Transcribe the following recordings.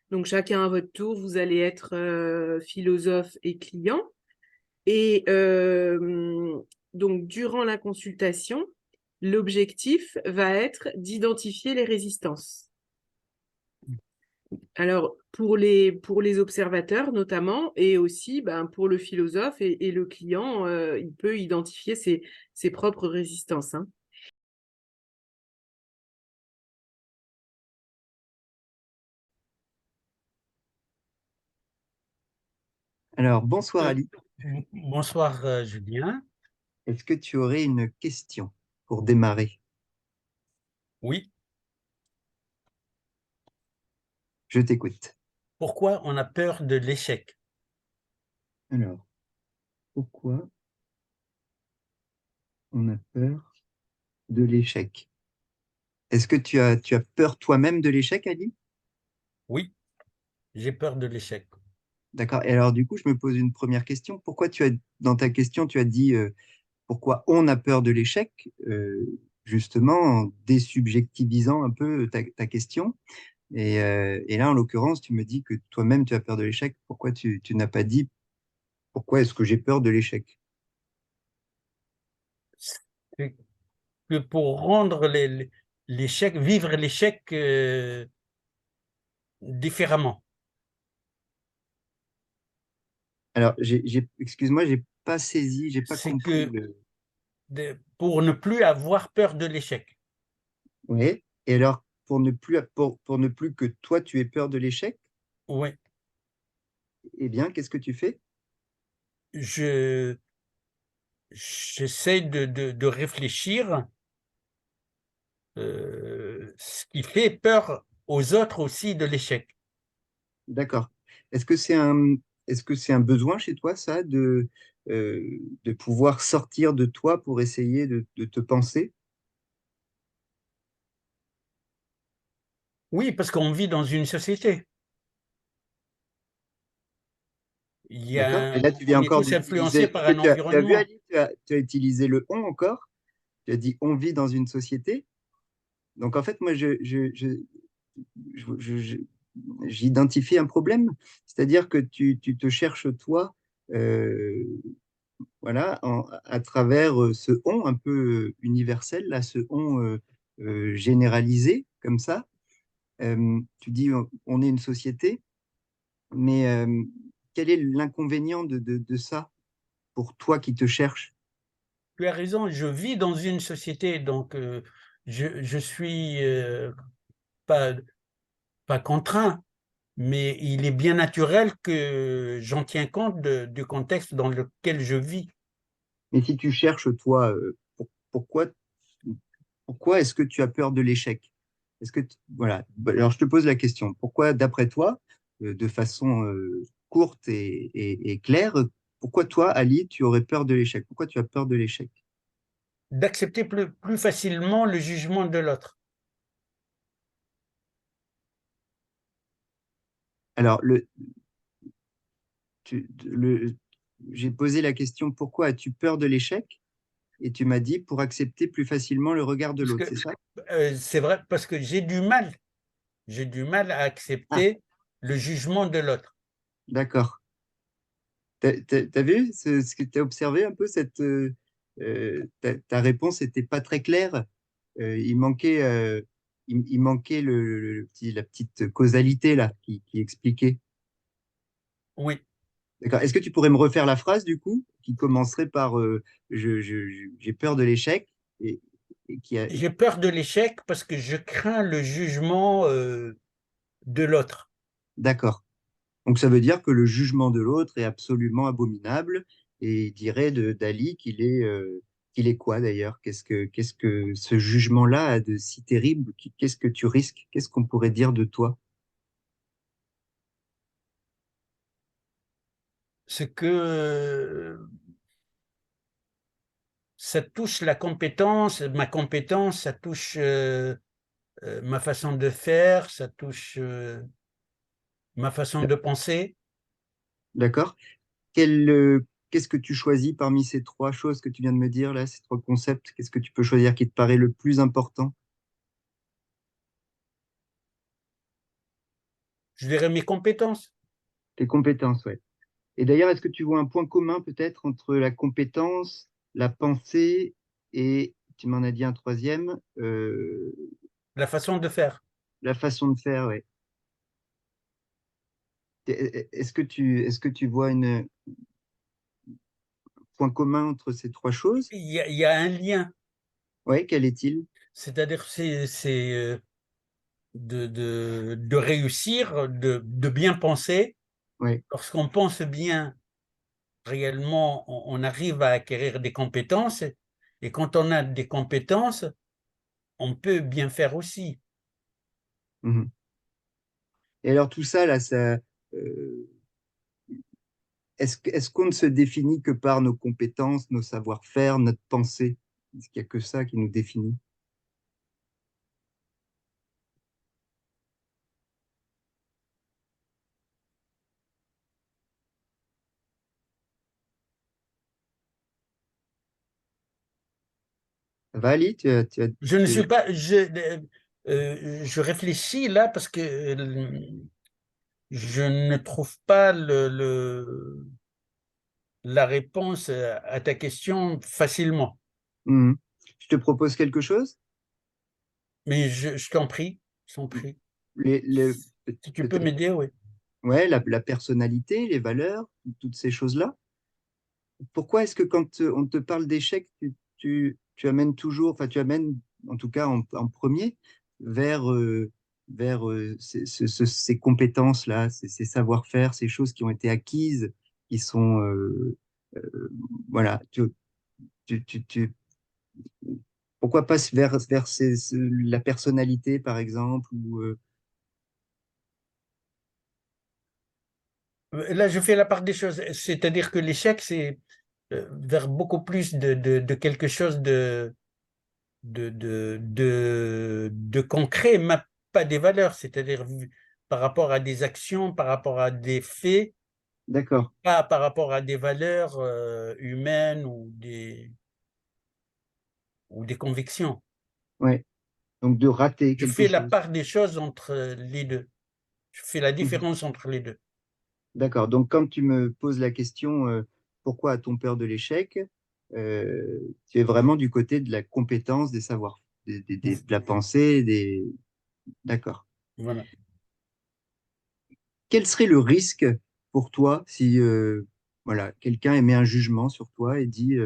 Donc, chacun à votre tour, vous allez être philosophe et client. Et donc, durant la consultation, l'objectif va être d'identifier les résistances. Alors, pour les observateurs notamment, et aussi ben, pour le philosophe et le client, il peut identifier ses propres résistances, hein. Alors, bonsoir Euh, Ali. Bonsoir Julien. Est-ce que tu aurais une question pour démarrer? Oui, Je t'écoute. pourquoi on a peur de l'échec? Alors, pourquoi on a peur de l'échec? Est-ce que tu as peur toi-même de l'échec, Ali? Oui, j'ai peur de l'échec. D'accord. Et alors, du coup, je me pose une première question. Pourquoi dans ta question, tu as dit pourquoi on a peur de l'échec, justement, en désubjectivisant un peu ta question. Et là, en l'occurrence, tu me dis que toi-même, tu as peur de l'échec. Pourquoi tu n'as pas dit pourquoi est-ce que j'ai peur de l'échec? C'est que pour rendre l'échec, vivre l'échec différemment. Alors, excuse-moi, j'ai pas saisi, j'ai pas C'est compris que le. pour ne plus avoir peur de l'échec. Oui. Et alors, pour ne plus que toi, tu aies peur de l'échec, Oui, eh bien, qu'est-ce que tu fais? je, j'essaie de réfléchir ce qui fait peur aux autres aussi de l'échec. D'accord. Est-ce que est-ce que c'est un besoin chez toi, ça, de pouvoir sortir de toi pour essayer de te penser? Oui, parce qu'on vit dans une société. D'accord? Et là, tu viens On est encore tous influencés d'utiliser. par Et un tu as vu, environnement. Ali, tu as utilisé le on encore. Tu as dit on vit dans une société. Donc, en fait, moi, je- je- j'identifie un problème. C'est-à-dire que tu te cherches, toi, euh, voilà, à travers ce on un peu universel, là, ce on généralisé, comme ça. Tu dis on est une société, mais quel est l'inconvénient de ça pour toi qui te cherches? Tu as raison, je vis dans une société, donc je suis pas, pas contraint, mais il est bien naturel que j'en tiens compte du contexte dans lequel je vis. Mais si tu cherches, toi, pourquoi, pourquoi est-ce que tu as peur de l'échec? Voilà. Bah, alors, je te pose la question. Pourquoi, d'après toi, de façon courte et claire, pourquoi toi, Ali, tu aurais peur de l'échec? Pourquoi tu as peur de l'échec? D'accepter plus facilement le jugement de l'autre. Alors, j'ai posé la question, pourquoi as-tu peur de l'échec? Et tu m'as dit pour accepter plus facilement le regard de Parce l'autre, que c'est ça? c'est vrai, parce que j'ai du mal à Ah, accepter le jugement de l'autre. d'accord. T'as vu ce que tu as observé un peu ta réponse n'était pas très claire. Il manquait, il manquait la petite causalité là qui expliquait. Oui, D'accord. Est-ce que tu pourrais me refaire la phrase du coup qui commencerait par j'ai peur de l'échec et, et qui a. j'ai peur de l'échec parce que je crains le jugement de l'autre. D'accord. Donc ça veut dire que le jugement de l'autre est absolument abominable et il dirait d'Ali qu'il est quoi d'ailleurs? Qu'est-ce que ce jugement-là a de si terrible? Qu'est-ce que tu risques? Qu'est-ce qu'on pourrait dire de toi? C'est que ça touche la compétence, ma compétence, ça touche ma façon de faire, ça touche ma façon de penser. D'accord? Qu'est-ce que tu choisis parmi ces trois choses que tu viens de me dire là, ces trois concepts? Qu'est-ce que tu peux choisir qui te paraît le plus important? Je dirais mes compétences. Tes compétences, ouais. Et d'ailleurs, est-ce que tu vois un point commun peut-être entre la compétence, la pensée et, tu m'en as dit un troisième, La façon de faire. la façon de faire, ouais. Est-ce que tu vois un point commun entre ces trois choses? Il y a un lien. Ouais, quel est-il? C'est-à-dire, c'est de réussir, de bien penser. Ouais. Lorsqu'on pense bien, réellement, on arrive à acquérir des compétences. Et quand on a des compétences, on peut bien faire aussi. Mhm. Et alors tout ça, là, ça, euh, est-ce qu'on ne se définit que par nos compétences, nos savoir-faire, notre pensée? Est-ce qu'il n'y a que ça qui nous définit? Ça va, Ali? Je ne suis pas, je réfléchis là parce que je ne trouve pas la réponse à ta question facilement. Mhm. Je te propose quelque chose? Mais je t'en prie, je t'en prie. Les, les- Si tu peux peut-être, m'aider, oui. ouais, la personnalité, les valeurs, toutes ces choses-là. Pourquoi est-ce que quand on te parle d'échec, tu amènes toujours, enfin tu amènes en tout cas en premier vers, ces compétences-là, ces savoir-faire, ces choses qui ont été acquises, qui sont, voilà, tu, tu- tu- pourquoi pas vers la personnalité par exemple ou, Là, je fais la part des choses. C'est-à-dire que l'échec, c'est vers beaucoup plus de quelque chose de concret, mais pas des valeurs. C'est-à-dire par rapport à des actions, par rapport à des faits, d'accord, pas par rapport à des valeurs humaines ou des convictions. ouais, donc de rater Je quelque fais la chose. part des choses entre les deux. Je fais la Mhm. différence entre les deux. D'accord. Donc, quand tu me poses la question, pourquoi a-t-on peur de l'échec, tu es vraiment du côté de la compétence, des savoirs, de la pensée, des... D'accord. Voilà. Quel serait le risque pour toi si, voilà, quelqu'un émet un jugement sur toi et dit,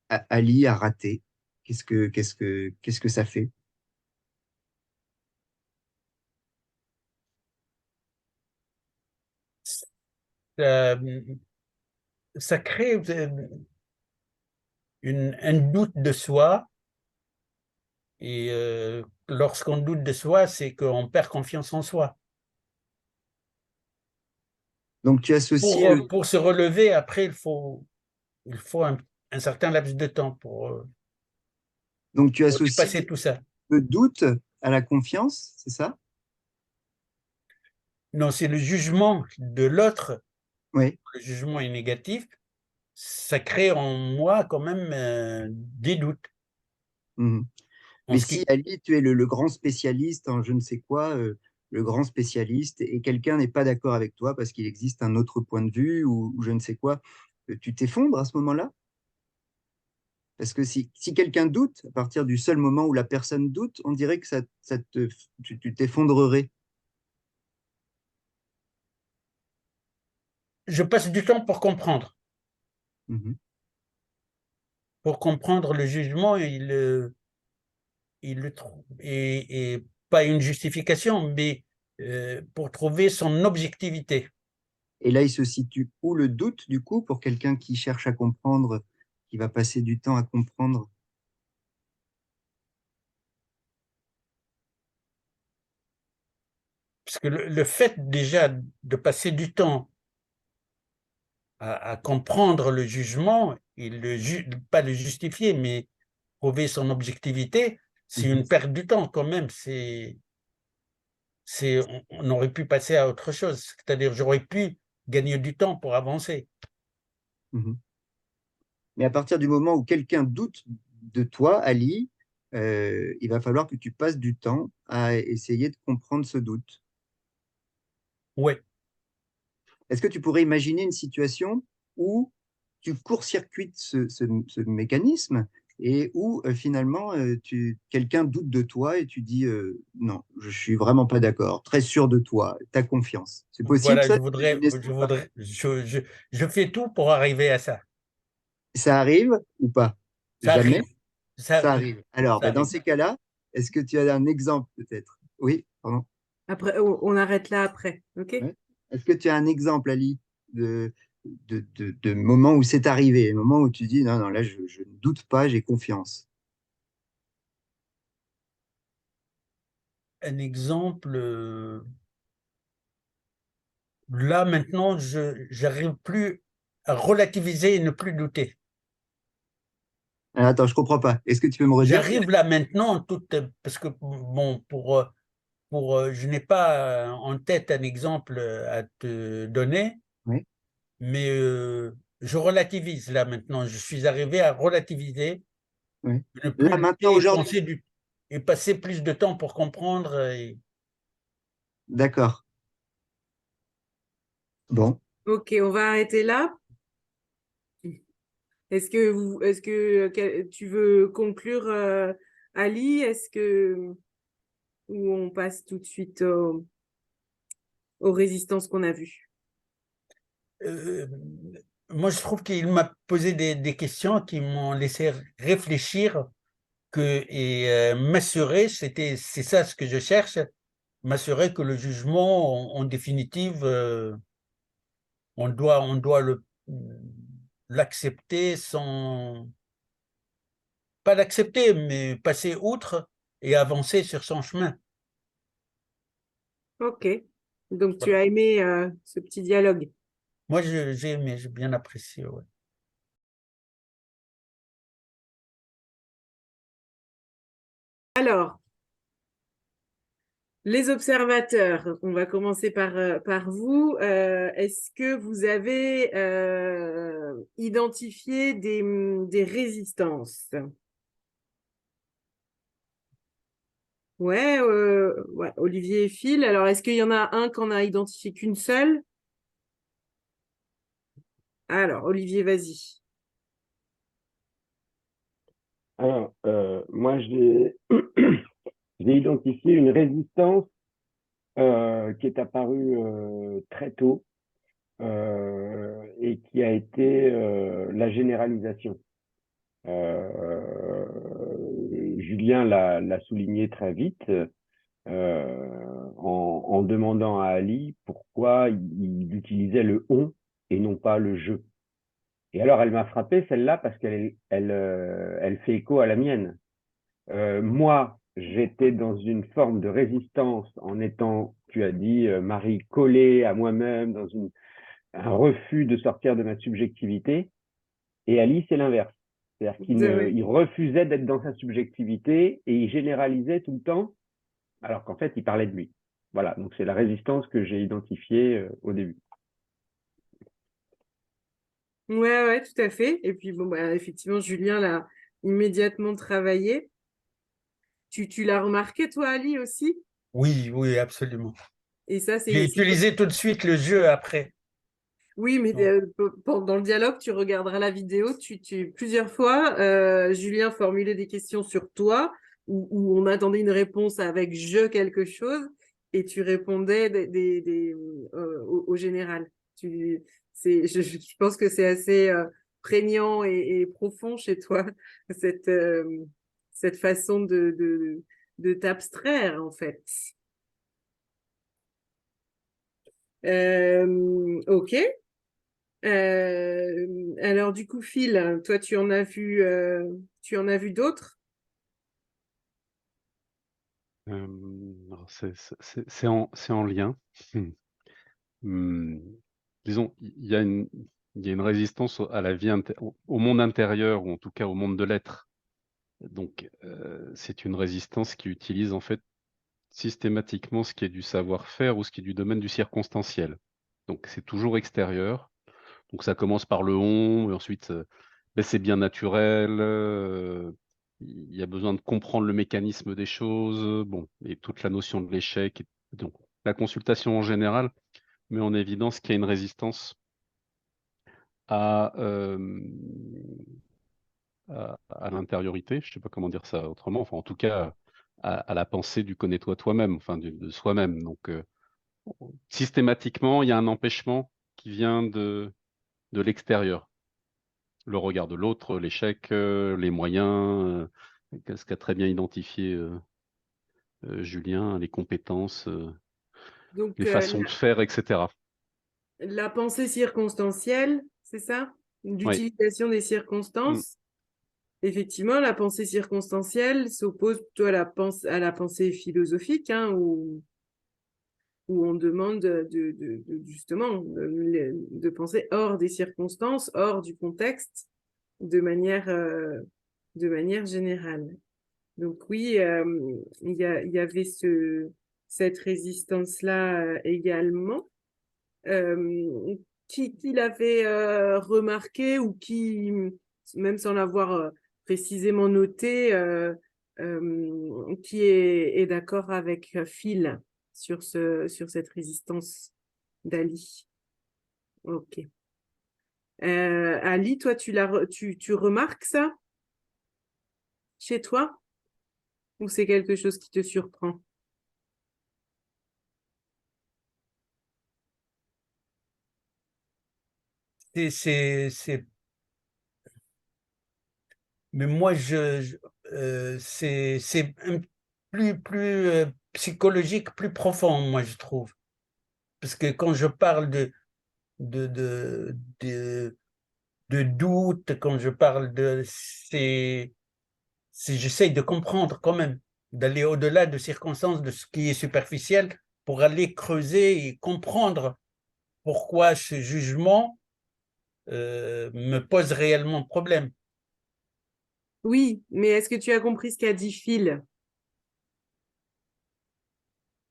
Ali a raté? Qu'est-ce que ça fait? Euh, Ça crée un doute de soi. Et lorsqu'on doute de soi, c'est qu'on perd confiance en soi. Donc, tu associes le, Pour se relever, après, il faut un certain laps de temps donc, tu pour associes dépasser tout ça. le doute à la confiance, c'est ça? Non, c'est le jugement de l'autre. Oui. Le jugement est négatif. Ça crée en moi quand même des doutes. En Mais ce si, qui, Ali, tu es le grand spécialiste en je ne sais quoi, le grand spécialiste, et quelqu'un n'est pas d'accord avec toi parce qu'il existe un autre point de vue ou je ne sais quoi, tu t'effondres à ce moment-là? Parce que si quelqu'un doute, à partir du seul moment où la personne doute, on dirait que tu t'effondrerais. je passe du temps Mhm. pour comprendre le jugement il le trouve, et pas une justification, mais pour trouver son objectivité. Et là, il se situe où le doute, du coup, pour quelqu'un qui cherche à comprendre, qui va passer du temps à comprendre? Parce que le fait déjà de passer du temps à comprendre le jugement, et pas le justifier, mais prouver son objectivité, c'est Mhm. une perte du temps quand même. On aurait pu passer à autre chose. C'est-à-dire, j'aurais pu gagner du temps pour avancer. Mhm. Mais à partir du moment où quelqu'un doute de toi, Ali, il va falloir que tu passes du temps à essayer de comprendre ce doute. Ouais. Est-ce que tu pourrais imaginer une situation où tu court-circuites ce mécanisme et où finalement quelqu'un doute de toi et tu dis non, je suis vraiment pas d'accord, très sûr de toi, ta confiance. C'est possible Voilà, ça d'imaginer ça ou pas? je fais tout pour arriver à ça. Ça arrive ou pas? Ça Jamais? arrive, ça Ça arrive, arrive. Alors, ça ben, dans arrive. ces cas-là, est-ce que tu as un exemple peut-être? Oui, pardon. Après, on arrête là après, ok? Ouais. Est-ce que tu as un exemple, Ali, de moments où c'est arrivé, un moment où tu dis non, non, là, je ne doute pas, j'ai confiance. Un exemple, là maintenant, je n'arrive plus à relativiser et ne plus douter. Alors, attends, je comprends pas. Est-ce que tu peux me redire? J'arrive là maintenant, parce que bon, je n'ai pas en tête un exemple à te donner, Oui, mais je relativise là maintenant. Je suis arrivé à relativiser, oui. ne plus Là, maintenant, douter aujourd'hui. et passer plus de temps pour comprendre. D'accord. Bon. Ok, on va arrêter là. Est-ce que tu veux conclure, Ali? Ou on passe tout de suite aux résistances qu'on a vues? Euh, Moi, je trouve qu'il m'a posé des questions qui m'ont laissé réfléchir et m'assurer, c'est ça ce que je cherche, m'assurer que le jugement, en définitive, on doit l'accepter sans, pas l'accepter, mais passer outre et avancer sur son chemin. Ok. Donc, tu Voilà. as aimé ce petit dialogue. Moi, j'ai aimé, j'ai bien apprécié. Ouais. Alors, les observateurs, on va commencer par vous. Est-ce que vous avez identifié des résistances? Ouais, Olivier et Phil. Alors, est-ce qu'il y en a un qu'on a identifié qu'une seule? Alors, Olivier, vas-y. Alors, moi, j'ai identifié une résistance qui est apparue très tôt et qui a été la généralisation. Julien l'a souligné très vite en demandant à Ali pourquoi il utilisait le on et non pas le je. Et alors, elle m'a frappé celle-là parce elle fait écho à la mienne. Moi, j'étais dans une forme de résistance en étant, tu as dit, Marie, collée à moi-même, un refus de sortir de ma subjectivité. Et Ali, c'est l'inverse. C'est-à-dire Ouais. il refusait d'être dans sa subjectivité et il généralisait tout le temps, alors qu'en fait, il parlait de lui. Voilà, donc c'est la résistance que j'ai identifiée au début. Ouais, tout à fait. Et puis, bon, bah, effectivement, Julien l'a immédiatement travaillé. Tu l'as remarqué, toi, Ali, aussi? Oui, oui, absolument. Et ça, J'ai c'est utilisé tout de suite le jeu après. Oui, mais Donc, pendant le dialogue, tu regarderas la vidéo. Plusieurs fois, Julien formulait des questions sur toi, où on attendait une réponse avec je quelque chose, et tu répondais au général. Je pense que c'est assez prégnant et profond chez toi, cette, euh, cette façon de t'abstraire, en fait. Ok. Alors du coup, Phil, toi, tu en as vu d'autres? Alors c'est en lien. Mmh, disons, il y a une résistance à la vie au monde intérieur ou en tout cas au monde de l'être. Donc, c'est une résistance qui utilise en fait systématiquement ce qui est du savoir-faire ou ce qui est du domaine du circonstanciel. Donc c'est toujours extérieur. Donc ça commence par le on et ensuite, beh, c'est bien naturel, il y a besoin de comprendre le mécanisme des choses, bon et toute la notion de l'échec et donc la consultation en général met en évidence qu'il y a une résistance à, à l'intériorité, je ne sais pas comment dire ça autrement, enfin en tout cas à la pensée du connais-toi toi-même, enfin de soi-même. Donc systématiquement, il y a un empêchement qui vient de l'extérieur. Le regard de l'autre, l'échec, les moyens, ce qu'a très bien identifié Julien, les compétences, Donc, les façons de faire, etc. la pensée circonstancielle, c'est ça? Oui. L'utilisation des Mm. circonstances. Effectivement, la pensée circonstancielle s'oppose plutôt à à la pensée philosophique, hein, où on demande justement de penser hors des circonstances, hors du contexte, de manière générale. Donc oui, il y avait cette résistance-là également. Qui l'avait remarqué ou qui, même sans l'avoir précisément noté, qui est d'accord avec Phil sur cette résistance d'Ali. Ok. Ali, toi, tu remarques ça chez toi ou c'est quelque chose qui te surprend? C'est Mais moi, c'est plus psychologique, plus profond, moi, je trouve. Parce que quand je parle de, de, de, de doute, quand je parle j'essaye de comprendre quand même, d'aller au-delà de circonstances, de ce qui est superficiel, pour aller creuser et comprendre pourquoi ce jugement me pose réellement problème. Oui, mais est-ce que tu as compris ce qu'a dit Phil?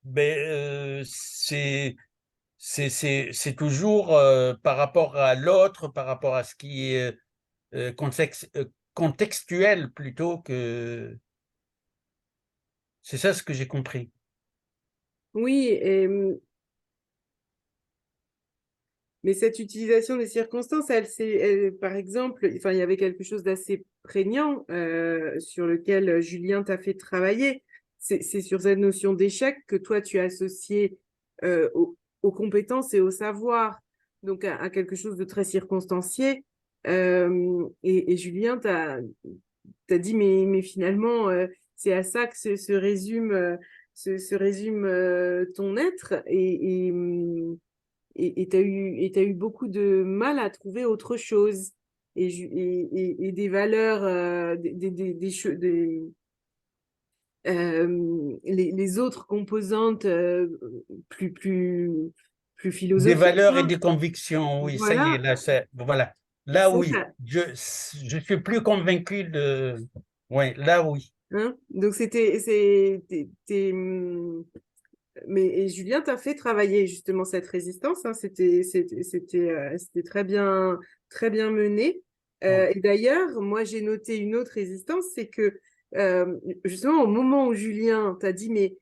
Ben, c'est toujours par rapport à l'autre, par rapport à ce qui est contextuel plutôt que... C'est ça ce que j'ai compris. Oui, mais cette utilisation des circonstances, par exemple, enfin, il y avait quelque chose d'assez prégnant sur lequel Julien t'a fait travailler. C'est sur cette notion d'échec que toi, tu as associé aux compétences et au savoir, donc à quelque chose de très circonstancié. Et Julien t'a dit, mais finalement, c'est à ça que se résume, se résume ton être. Et tu as eu beaucoup de mal à trouver autre chose et des valeurs, les autres composantes plus Des philosophiques, valeurs et hein. des convictions, oui, ça y est, Voilà, là, voilà. Là, ça, oui, je suis plus convaincu de... Oui, là, oui. hein. Donc mais Julien t'a fait travailler justement cette résistance, hein. C'était très bien mené. Oui. Et d'ailleurs, moi j'ai noté une autre résistance, c'est que justement au moment où Julien t'a dit mais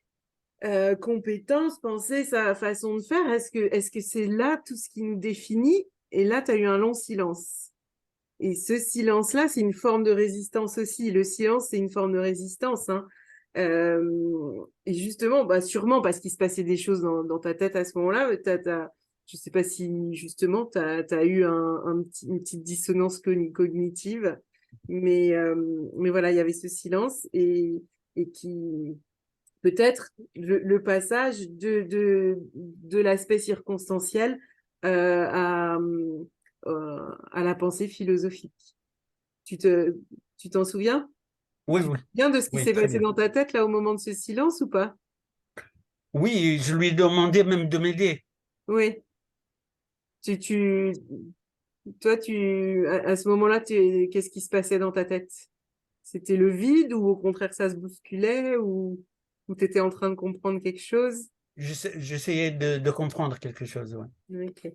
compétence, penser, sa façon de faire, est-ce que c'est là tout ce qui nous définit? Et là, tu as eu un long silence. Et ce silence-là, c'est une forme de résistance aussi. Le silence, c'est une forme de résistance, hein. Et justement, bah, sûrement parce qu'il se passait des choses dans ta tête à ce moment-là. Je ne sais pas si justement tu as eu une petite dissonance cognitive, mais voilà, il y avait ce silence et qui peut-être le passage de l'aspect circonstanciel à la pensée philosophique. Tu te, tu t'en souviens? Oui, Tu te oui, souviens de ce qui oui, s'est très passé bien. dans ta tête là au moment de ce silence ou pas? Oui, je lui ai demandé même de m'aider. Oui. Tu, tu, toi, à ce moment-là, qu'est-ce qui se passait dans ta tête? C'était le vide ou au contraire ça se bousculait ou tu étais en train de comprendre quelque chose? J'essayais de comprendre quelque chose. Ouais. Ok.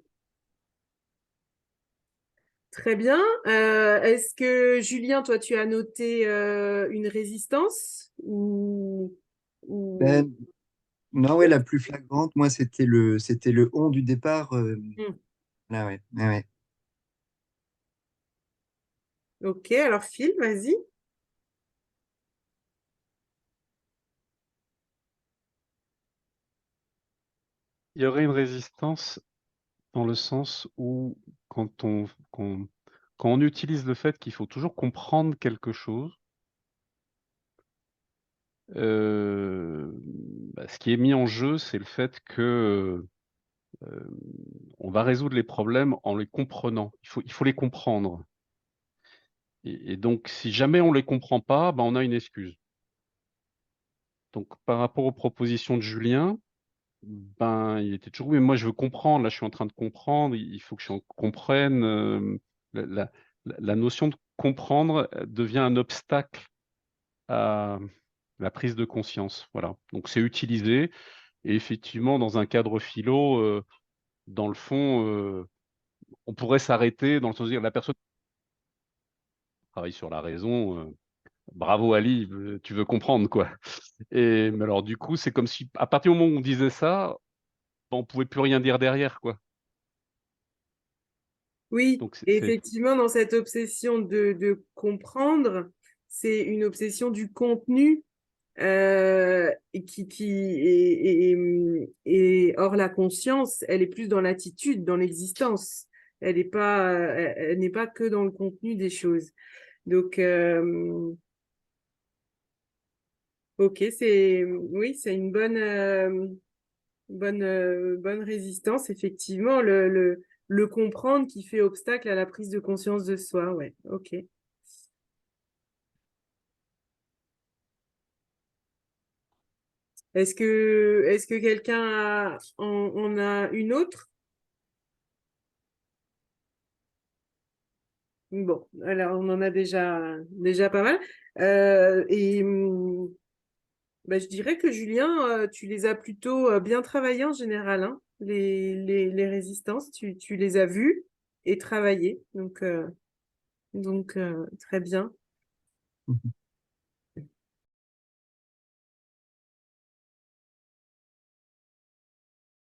Très bien. Est-ce que Julien, toi, tu as noté une résistance ou... Ben, Non, ouais, la plus flagrante, moi, c'était le on du départ. Hmm. Là, ouais, ouais, ouais. Ok, alors Phil, vas-y. Il y aurait une résistance dans le sens où quand on utilise le fait qu'il faut toujours comprendre quelque chose, ce qui est mis en jeu, c'est le fait que on va résoudre les problèmes en les comprenant. Il faut les comprendre. Et donc, si jamais on les comprend pas, ben, on a une excuse. Donc, par rapport aux propositions de Julien, ben, il était toujours, oui, mais moi je veux comprendre, là je suis en train de comprendre, il faut que je comprenne. La, la- la notion de comprendre devient un obstacle à la prise de conscience. Voilà. Donc c'est utilisé, et effectivement, dans un cadre philo, dans le fond, on pourrait s'arrêter dans le sens de dire la personne travaille sur la raison. Bravo Ali, tu veux comprendre quoi. Et mais alors du coup, c'est comme si à partir du moment où on disait ça, on pouvait plus rien dire derrière quoi. Oui, Donc et effectivement, dans cette obsession de comprendre, c'est une obsession du contenu et or la conscience, elle est plus dans l'attitude, dans l'existence. Elle n'est pas que dans le contenu des choses. Donc, ok, oui, c'est une bonne résistance, effectivement, le comprendre qui fait obstacle à la prise de conscience de soi, ouais, ok. Est-ce que quelqu'un en a une autre? Bon, alors on en a déjà pas mal. Je dirais que Julien, tu les as plutôt bien travaillées en général, hein, les résistances, tu les as vues et travaillées. Donc, très bien.